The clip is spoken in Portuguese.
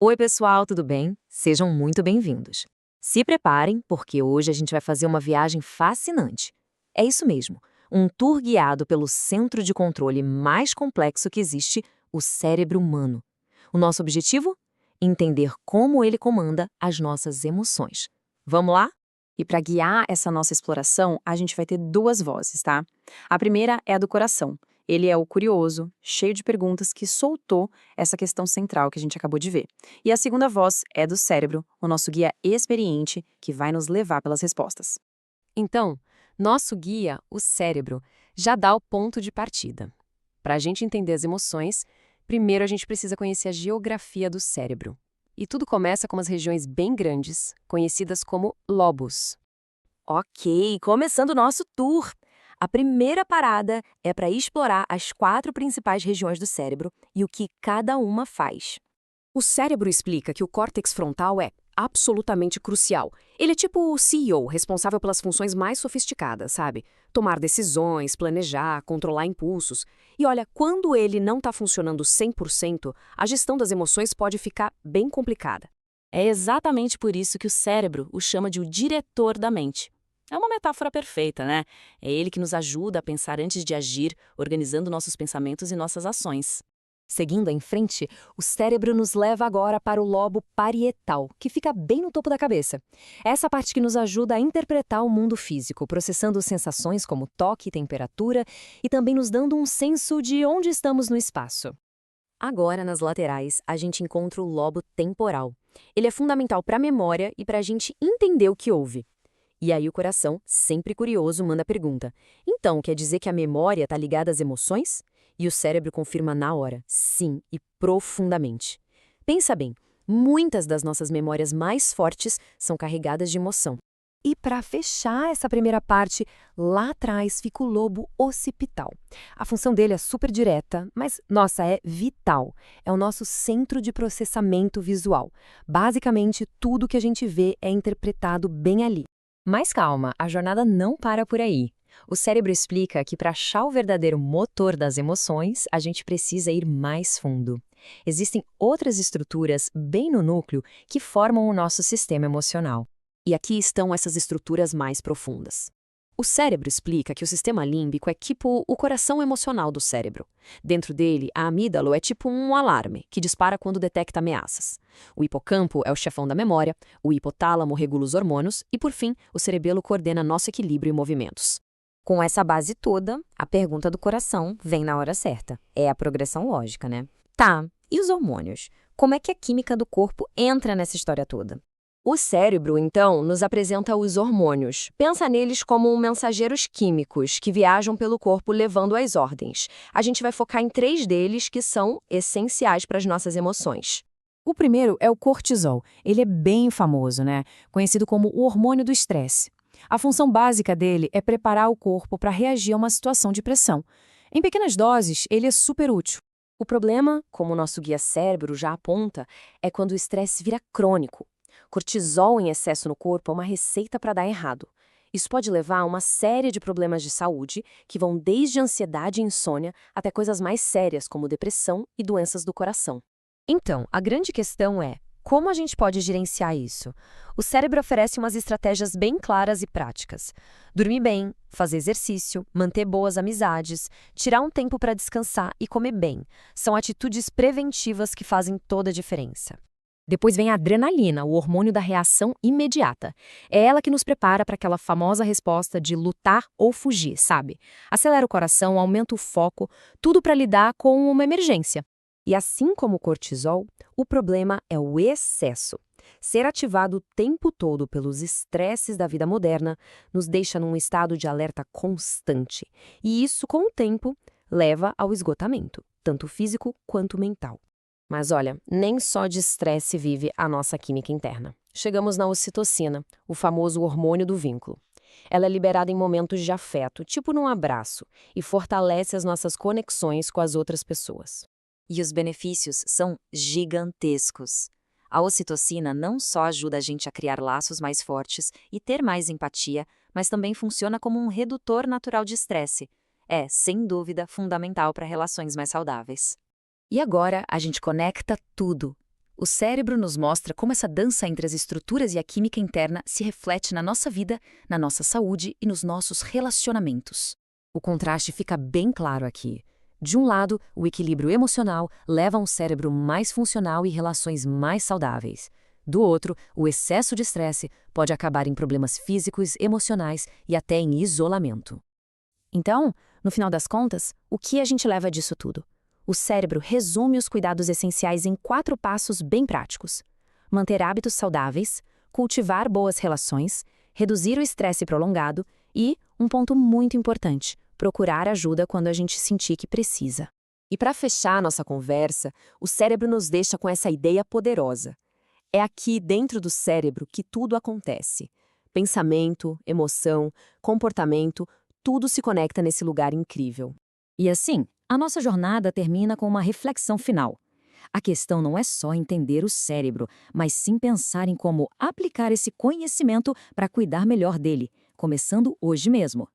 Oi, pessoal, tudo bem? Sejam muito bem-vindos. Se preparem, porque hoje a gente vai fazer uma viagem fascinante. É isso mesmo, um tour guiado pelo centro de controle mais complexo que existe, o cérebro humano. O nosso objetivo? Entender como ele comanda as nossas emoções. Vamos lá? E para guiar essa nossa exploração, a gente vai ter duas vozes, tá? A primeira é a do coração. Ele é o curioso, cheio de perguntas, que soltou essa questão central que a gente acabou de ver. E a segunda voz é do cérebro, o nosso guia experiente, que vai nos levar pelas respostas. Então, nosso guia, o cérebro, já dá o ponto de partida. Para a gente entender as emoções, primeiro a gente precisa conhecer a geografia do cérebro. E tudo começa com umas regiões bem grandes, conhecidas como lobos. Ok, começando o nosso tour. A primeira parada é para explorar as 4 principais regiões do cérebro e o que cada uma faz. O cérebro explica que o córtex frontal é absolutamente crucial. Ele é tipo o CEO, responsável pelas funções mais sofisticadas, sabe? Tomar decisões, planejar, controlar impulsos. E olha, quando ele não está funcionando 100%, a gestão das emoções pode ficar bem complicada. É exatamente por isso que o cérebro o chama de o diretor da mente. É uma metáfora perfeita, né? É ele que nos ajuda a pensar antes de agir, organizando nossos pensamentos e nossas ações. Seguindo em frente, o cérebro nos leva agora para o lobo parietal, que fica bem no topo da cabeça. Essa parte que nos ajuda a interpretar o mundo físico, processando sensações como toque e temperatura e também nos dando um senso de onde estamos no espaço. Agora, nas laterais, a gente encontra o lobo temporal. Ele é fundamental para a memória e para a gente entender o que houve. E aí o coração, sempre curioso, manda a pergunta: então, quer dizer que a memória está ligada às emoções? E o cérebro confirma na hora, sim, e profundamente. Pensa bem, muitas das nossas memórias mais fortes são carregadas de emoção. E para fechar essa primeira parte, lá atrás fica o lobo occipital. A função dele é super direta, mas, nossa, é vital. É o nosso centro de processamento visual. Basicamente, tudo que a gente vê é interpretado bem ali. Mas calma, a jornada não para por aí. O cérebro explica que para achar o verdadeiro motor das emoções, a gente precisa ir mais fundo. Existem outras estruturas bem no núcleo que formam o nosso sistema emocional. E aqui estão essas estruturas mais profundas. O cérebro explica que o sistema límbico é tipo o coração emocional do cérebro. Dentro dele, a amígdala é tipo um alarme que dispara quando detecta ameaças. O hipocampo é o chefão da memória, o hipotálamo regula os hormônios e, por fim, o cerebelo coordena nosso equilíbrio e movimentos. Com essa base toda, a pergunta do coração vem na hora certa. É a progressão lógica, né? Tá, e os hormônios? Como é que a química do corpo entra nessa história toda? O cérebro, então, nos apresenta os hormônios. Pensa neles como mensageiros químicos que viajam pelo corpo levando as ordens. A gente vai focar em 3 deles que são essenciais para as nossas emoções. O primeiro é o cortisol. Ele é bem famoso, né? Conhecido como o hormônio do estresse. A função básica dele é preparar o corpo para reagir a uma situação de pressão. Em pequenas doses, ele é super útil. O problema, como o nosso guia cérebro já aponta, é quando o estresse vira crônico. Cortisol em excesso no corpo é uma receita para dar errado. Isso pode levar a uma série de problemas de saúde, que vão desde ansiedade e insônia até coisas mais sérias como depressão e doenças do coração. Então, a grande questão é: como a gente pode gerenciar isso? O cérebro oferece umas estratégias bem claras e práticas. Dormir bem, fazer exercício, manter boas amizades, tirar um tempo para descansar e comer bem. São atitudes preventivas que fazem toda a diferença. Depois vem a adrenalina, o hormônio da reação imediata. É ela que nos prepara para aquela famosa resposta de lutar ou fugir, sabe? Acelera o coração, aumenta o foco, tudo para lidar com uma emergência. E assim como o cortisol, o problema é o excesso. Ser ativado o tempo todo pelos estresses da vida moderna nos deixa num estado de alerta constante. E isso, com o tempo, leva ao esgotamento, tanto físico quanto mental. Mas olha, nem só de estresse vive a nossa química interna. Chegamos na ocitocina, o famoso hormônio do vínculo. Ela é liberada em momentos de afeto, tipo num abraço, e fortalece as nossas conexões com as outras pessoas. E os benefícios são gigantescos. A ocitocina não só ajuda a gente a criar laços mais fortes e ter mais empatia, mas também funciona como um redutor natural de estresse. É, sem dúvida, fundamental para relações mais saudáveis. E agora a gente conecta tudo. O cérebro nos mostra como essa dança entre as estruturas e a química interna se reflete na nossa vida, na nossa saúde e nos nossos relacionamentos. O contraste fica bem claro aqui. De um lado, o equilíbrio emocional leva a um cérebro mais funcional e relações mais saudáveis. Do outro, o excesso de estresse pode acabar em problemas físicos, emocionais e até em isolamento. Então, no final das contas, o que a gente leva disso tudo? O cérebro resume os cuidados essenciais em 4 passos bem práticos: manter hábitos saudáveis, cultivar boas relações, reduzir o estresse prolongado e, um ponto muito importante, procurar ajuda quando a gente sentir que precisa. E para fechar a nossa conversa, o cérebro nos deixa com essa ideia poderosa. É aqui dentro do cérebro que tudo acontece. Pensamento, emoção, comportamento, tudo se conecta nesse lugar incrível. E assim, a nossa jornada termina com uma reflexão final. A questão não é só entender o cérebro, mas sim pensar em como aplicar esse conhecimento para cuidar melhor dele, começando hoje mesmo.